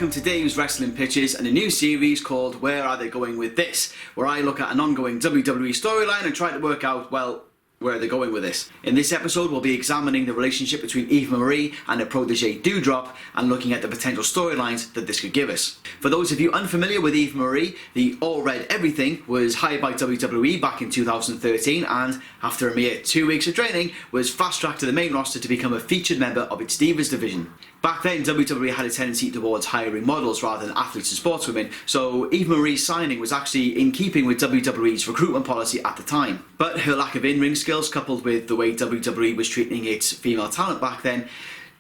welcome to Dave's Wrestling Pitches and a new series called Where Are They Going With This? Where I look at an ongoing WWE storyline and try to work out, well, where they're going with this. In this episode, we'll be examining the relationship between Eva Marie and her protege Doudrop and looking at the potential storylines that this could give us. For those of you unfamiliar with Eva Marie, the All Red Everything was hired by WWE back in 2013 and, after a mere 2 weeks of training, was fast-tracked to the main roster to become a featured member of its Divas division. Back then, WWE had a tendency towards hiring models rather than athletes and sportswomen, so Eva Marie's signing was actually in keeping with WWE's recruitment policy at the time. But her lack of in-ring skills, coupled with the way WWE was treating its female talent back then,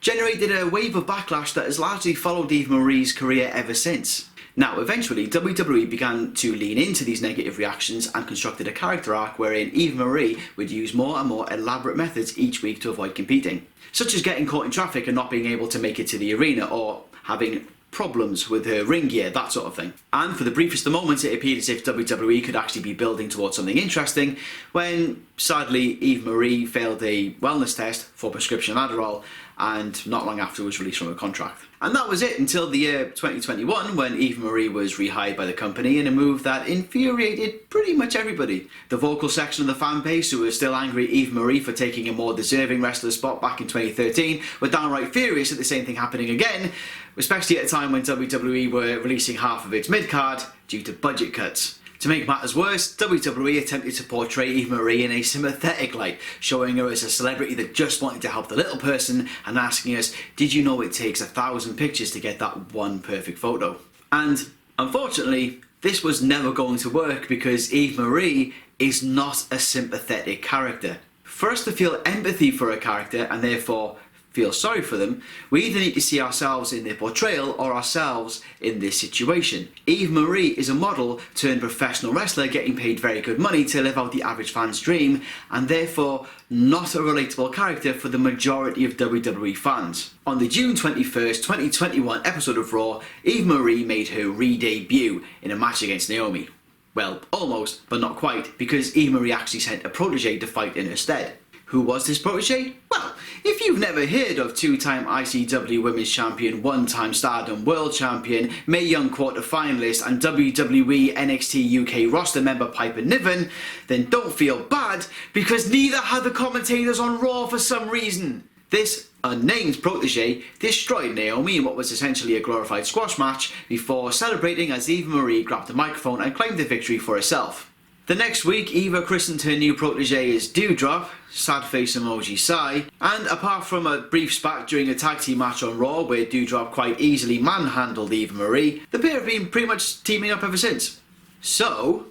generated a wave of backlash that has largely followed Eva Marie's career ever since. Now, eventually, WWE began to lean into these negative reactions and constructed a character arc wherein Eva Marie would use more and more elaborate methods each week to avoid competing, such as getting caught in traffic and not being able to make it to the arena, or having problems with her ring gear, that sort of thing. And for the briefest of moments, it appeared as if WWE could actually be building towards something interesting, when, sadly, Eva Marie failed a wellness test for prescription Adderall, and not long after was released from her contract. And that was it until the year 2021, when Eva Marie was rehired by the company in a move that infuriated pretty much everybody. The vocal section of the fan base, who were still angry at Eva Marie for taking a more deserving wrestler spot back in 2013, were downright furious at the same thing happening again, especially at a time when WWE were releasing half of its mid-card due to budget cuts. To make matters worse, WWE attempted to portray Eva Marie in a sympathetic light, showing her as a celebrity that just wanted to help the little person and asking us, did you know it takes 1,000 pictures to get that one perfect photo? And unfortunately, this was never going to work because Eva Marie is not a sympathetic character. For us to feel empathy for a character and therefore feel sorry for them, we either need to see ourselves in their portrayal or ourselves in this situation. Eva Marie is a model turned professional wrestler getting paid very good money to live out the average fan's dream, and therefore not a relatable character for the majority of WWE fans. On the June 21st, 2021 episode of Raw, Eva Marie made her re-debut in a match against Naomi. Well, almost, but not quite, because Eva Marie actually sent a protege to fight in her stead. Who was this protege? Well, if you've never heard of two-time ICW Women's Champion, one-time Stardom World Champion, Mae Young quarter-finalist and WWE NXT UK roster member Piper Niven, then don't feel bad, because neither had the commentators on Raw for some reason. This unnamed protege destroyed Naomi in what was essentially a glorified squash match before celebrating as Eva Marie grabbed the microphone and claimed the victory for herself. The next week, Eva christened her new protege as Doudrop, sad face emoji sigh, and apart from a brief spat during a tag team match on Raw where Doudrop quite easily manhandled Eva Marie, the pair have been pretty much teaming up ever since. So,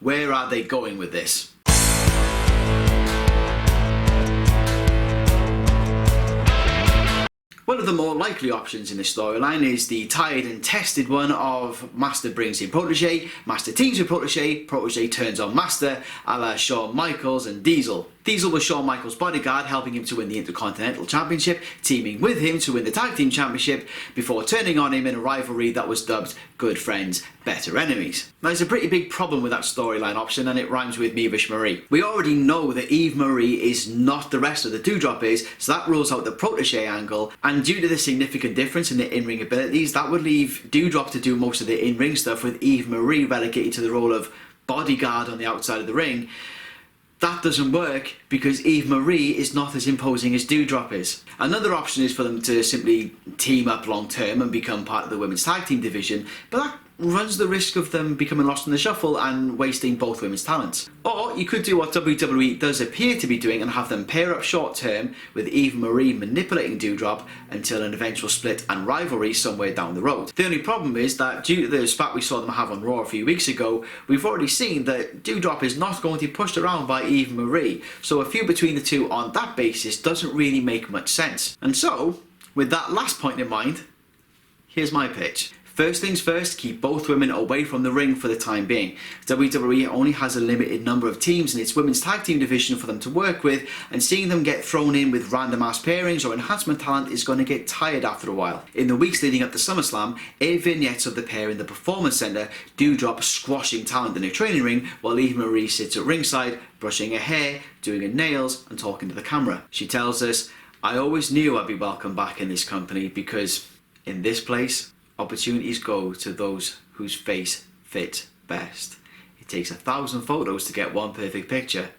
where are they going with this? One of the more likely options in this storyline is the tired and tested one of Master brings in protege, Master teams with protege, protege turns on Master, a la Shawn Michaels and Diesel. Diesel was Shawn Michaels' bodyguard, helping him to win the Intercontinental Championship, teaming with him to win the Tag Team Championship, before turning on him in a rivalry that was dubbed Good Friends, Better Enemies. Now, there's a pretty big problem with that storyline option, and it rhymes with Eva Marie. We already know that Eva Marie is not the wrestler that Doudrop is, so that rules out the protege angle, and due to the significant difference in the in-ring abilities, that would leave Doudrop to do most of the in-ring stuff, with Eva Marie relegated to the role of bodyguard on the outside of the ring. That doesn't work because Eva Marie is not as imposing as Doudrop is. Another option is for them to simply team up long term and become part of the women's tag team division, but that runs the risk of them becoming lost in the shuffle and wasting both women's talents. Or you could do what WWE does appear to be doing and have them pair up short term with Eva Marie manipulating Doudrop until an eventual split and rivalry somewhere down the road. The only problem is that due to the spat we saw them have on Raw a few weeks ago, we've already seen that Doudrop is not going to be pushed around by Eva Marie, so a feud between the two on that basis doesn't really make much sense. And so, with that last point in mind, here's my pitch. First things first, keep both women away from the ring for the time being. WWE only has a limited number of teams in its women's tag team division for them to work with, and seeing them get thrown in with random ass pairings or enhancement talent is going to get tired after a while. In the weeks leading up to SummerSlam, air vignettes of the pair in the Performance Center Doudrop squashing talent in a training ring while Eva Marie sits at ringside, brushing her hair, doing her nails and talking to the camera. She tells us, "I always knew I'd be welcome back in this company because in this place, Opportunities go to those whose face fits best. It takes 1,000 photos to get one perfect picture,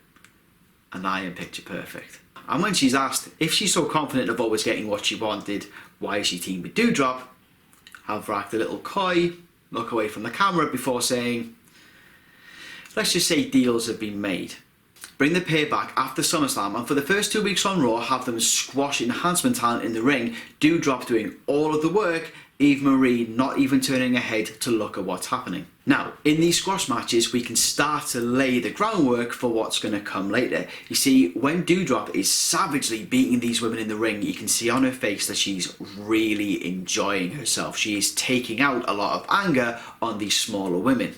and I am picture perfect. And when she's asked if she's so confident of always getting what she wanted, why is she teamed with Doudrop, Alva acted a little coy, look away from the camera before saying, let's just say deals have been made. Bring the pair back after SummerSlam, and for the first 2 weeks on Raw, have them squash enhancement talent in the ring, Doudrop doing all of the work, Eva Marie not even turning her head to look at what's happening. Now, in these squash matches, we can start to lay the groundwork for what's going to come later. You see, when Doudrop is savagely beating these women in the ring, you can see on her face that she's really enjoying herself. She is taking out a lot of anger on these smaller women.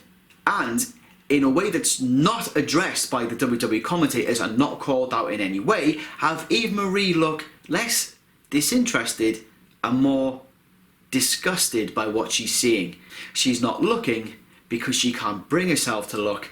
And in a way that's not addressed by the WWE commentators and not called out in any way, have Eva Marie look less disinterested and more disgusted by what she's seeing. She's not looking because she can't bring herself to look,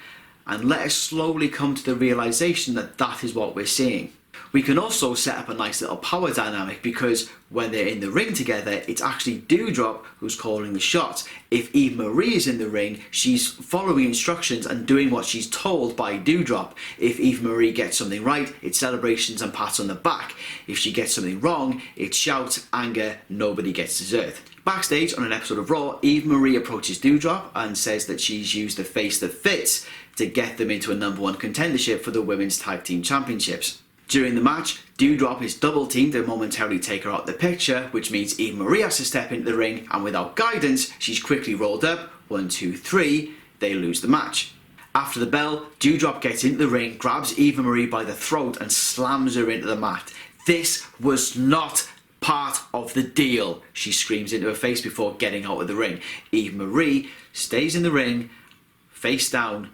and let us slowly come to the realization that that is what we're seeing. We can also set up a nice little power dynamic, because when they're in the ring together, it's actually Doudrop who's calling the shots. If Eva Marie is in the ring, she's following instructions and doing what she's told by Doudrop. If Eva Marie gets something right, it's celebrations and pats on the back. If she gets something wrong, it's shouts, anger, nobody gets dessert. Backstage on an episode of Raw, Eva Marie approaches Doudrop and says that she's used the face that fits to get them into a #1 contendership for the Women's Tag Team Championships. During the match, Doudrop is double teamed and momentarily take her out the picture, which means Eva Marie has to step into the ring, and without guidance, she's quickly rolled up. 1, 2, 3, they lose the match. After the bell, Doudrop gets into the ring, grabs Eva Marie by the throat and slams her into the mat. This was not part of the deal, she screams into her face before getting out of the ring. Eva Marie stays in the ring, face down,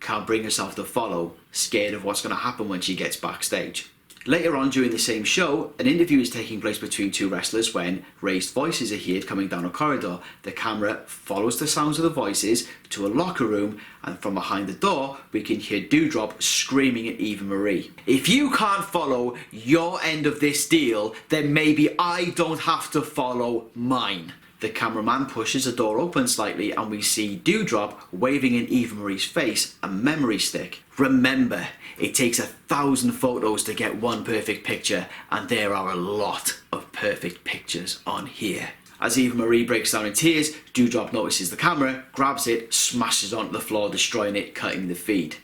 can't bring herself to follow, scared of what's going to happen when she gets backstage. Later on during the same show, an interview is taking place between two wrestlers when raised voices are heard coming down a corridor. The camera follows the sounds of the voices to a locker room, and from behind the door we can hear Doudrop screaming at Eva Marie. If you can't follow your end of this deal, then maybe I don't have to follow mine. The cameraman pushes the door open slightly and we see Doudrop waving in Eva Marie's face a memory stick. Remember, it takes 1,000 photos to get one perfect picture, and there are a lot of perfect pictures on here. As Eva Marie breaks down in tears, Doudrop notices the camera, grabs it, smashes onto the floor, destroying it, cutting the feed.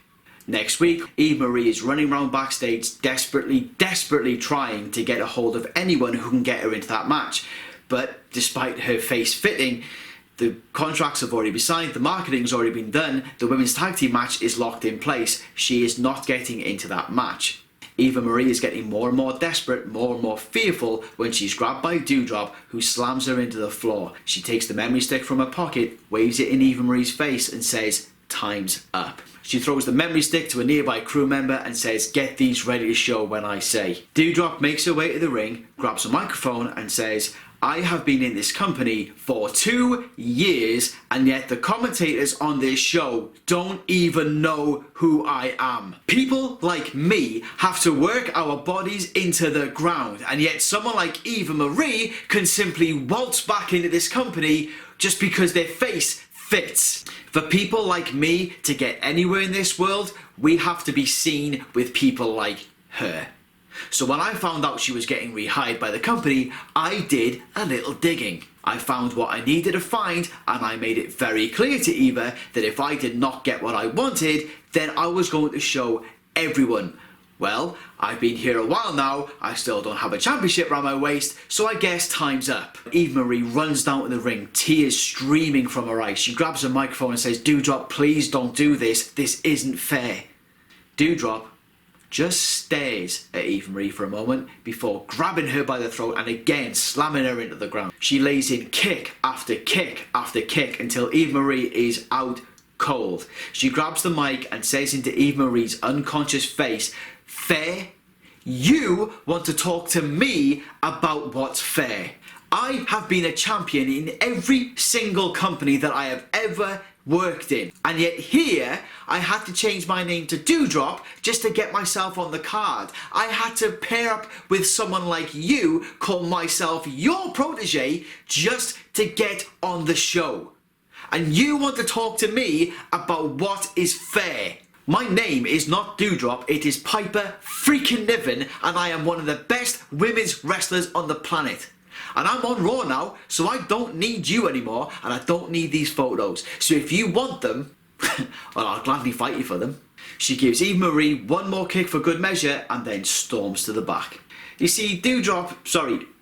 Next week, Eva Marie is running around backstage desperately trying to get a hold of anyone who can get her into that match. But despite her face fitting, the contracts have already been signed, the marketing's already been done, the women's tag team match is locked in place. She is not getting into that match. Eva Marie is getting more and more desperate, more and more fearful when she's grabbed by Doudrop, who slams her into the floor. She takes the memory stick from her pocket, waves it in Eva Marie's face and says, "Time's up." She throws the memory stick to a nearby crew member and says, "Get these ready to show when I say." Doudrop makes her way to the ring, grabs a microphone and says, "I have been in this company for 2 years, and yet the commentators on this show don't even know who I am. People like me have to work our bodies into the ground, and yet someone like Eva Marie can simply waltz back into this company just because their face fits. For people like me to get anywhere in this world, we have to be seen with people like her." So when I found out she was getting rehired by the company, I did a little digging. I found what I needed to find, and I made it very clear to Eva that if I did not get what I wanted, then I was going to show everyone. Well, I've been here a while now, I still don't have a championship around my waist, so I guess time's up. Eva Marie runs down to the ring, tears streaming from her eyes. She grabs a microphone and says, "Doudrop, please don't do this. This isn't fair." Doudrop just stares at Eva Marie for a moment before grabbing her by the throat and again slamming her into the ground. She lays in kick after kick after kick until Eva Marie is out cold. She grabs the mic and says into Eva Marie's unconscious face, "Fair? You want to talk to me about what's fair? I have been a champion in every single company that I have ever worked in. And yet here, I had to change my name to Doudrop just to get myself on the card. I had to pair up with someone like you, call myself your protege, just to get on the show. And you want to talk to me about what is fair. My name is not Doudrop, it is Piper freaking Niven, and I am one of the best women's wrestlers on the planet. And I'm on Raw now, so I don't need you anymore, and I don't need these photos. So if you want them, well, I'll gladly fight you for them. She gives Eva Marie one more kick for good measure, and then storms to the back. You see,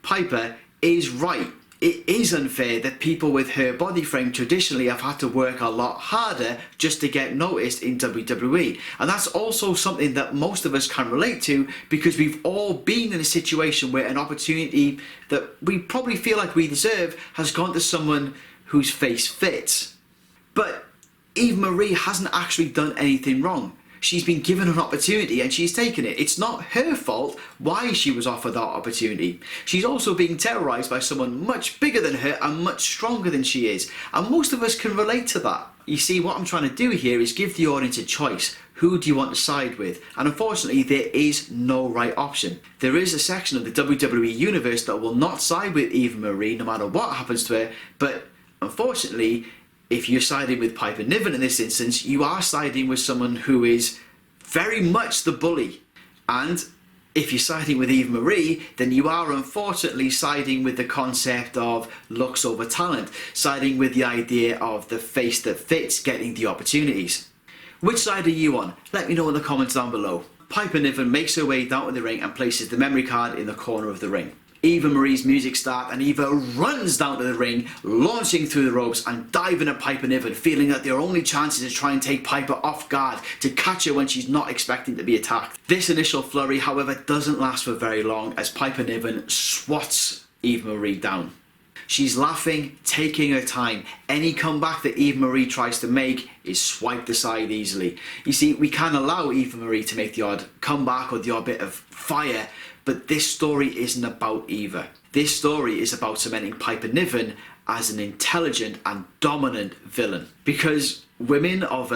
Piper is right. It is unfair that people with her body frame traditionally have had to work a lot harder just to get noticed in WWE. And that's also something that most of us can relate to, because we've all been in a situation where an opportunity that we probably feel like we deserve has gone to someone whose face fits. But Eva Marie hasn't actually done anything wrong. She's been given an opportunity and she's taken it. It's not her fault why she was offered that opportunity. She's also being terrorised by someone much bigger than her and much stronger than she is. And most of us can relate to that. You see, what I'm trying to do here is give the audience a choice. Who do you want to side with? And unfortunately, there is no right option. There is a section of the WWE universe that will not side with Eva Marie no matter what happens to her. But unfortunately, if you're siding with Piper Niven in this instance, you are siding with someone who is very much the bully. And if you're siding with Eva Marie, then you are unfortunately siding with the concept of looks over talent, siding with the idea of the face that fits getting the opportunities. Which side are you on? Let me know in the comments down below. Piper Niven makes her way down to the ring and places the memory card in the corner of the ring. Eva Marie's music starts and Eva runs down to the ring, launching through the ropes and diving at Piper Niven, feeling that their only chance is to try and take Piper off guard, to catch her when she's not expecting to be attacked. This initial flurry, however, doesn't last for very long as Piper Niven swats Eva Marie down. She's laughing, taking her time. Any comeback that Eva Marie tries to make is swiped aside easily. You see, we can allow Eva Marie to make the odd comeback or the odd bit of fire, but this story isn't about Eva. This story is about cementing Piper Niven as an intelligent and dominant villain. Because women of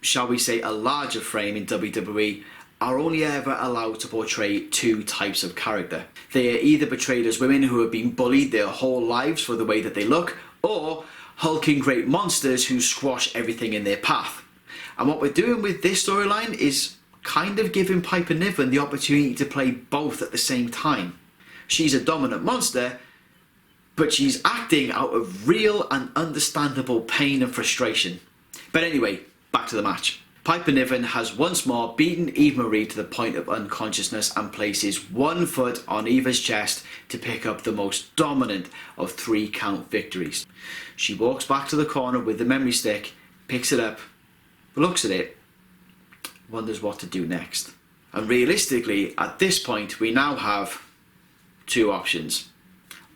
shall we say, a larger frame in WWE are only ever allowed to portray two types of character. They are either portrayed as women who have been bullied their whole lives for the way that they look, or hulking great monsters who squash everything in their path. And what we're doing with this storyline is kind of giving Piper Niven the opportunity to play both at the same time. She's a dominant monster, but she's acting out of real and understandable pain and frustration. But anyway, back to the match. Piper Niven has once more beaten Eva Marie to the point of unconsciousness and places one foot on Eva's chest to pick up the most dominant of 3 count victories. She walks back to the corner with the memory stick, picks it up, looks at it, wonders what to do next. And realistically, at this point, we now have 2 options.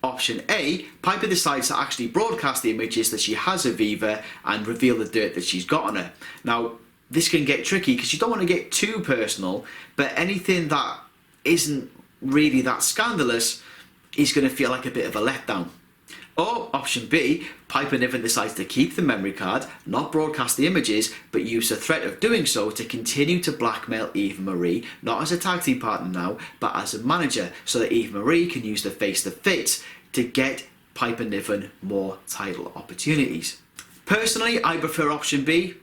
Option A, Piper decides to actually broadcast the images that she has of Eva and reveal the dirt that she's got on her. Now, this can get tricky because you don't want to get too personal, but anything that isn't really that scandalous is going to feel like a bit of a letdown. Or option B, Piper Niven decides to keep the memory card, not broadcast the images, but use the threat of doing so to continue to blackmail Eva Marie, not as a tag team partner now, but as a manager, so that Eva Marie can use the face that fits to get Piper Niven more title opportunities. Personally, I prefer option B,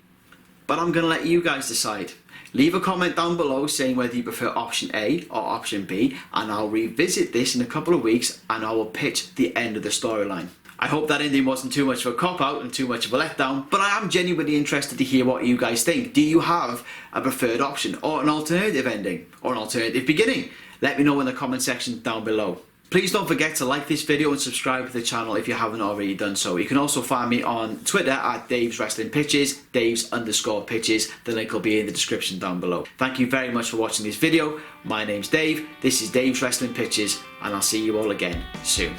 but I'm going to let you guys decide. Leave a comment down below saying whether you prefer option A or option B, and I'll revisit this in a couple of weeks and I will pitch the end of the storyline. I hope that ending wasn't too much of a cop-out and too much of a letdown, but I am genuinely interested to hear what you guys think. Do you have a preferred option or an alternative ending or an alternative beginning? Let me know in the comment section down below. Please don't forget to like this video and subscribe to the channel if you haven't already done so. You can also find me on Twitter at Dave's Wrestling Pitches, Dave's_pitches. The link will be in the description down below. Thank you very much for watching this video. My name's Dave, this is Dave's Wrestling Pitches, and I'll see you all again soon.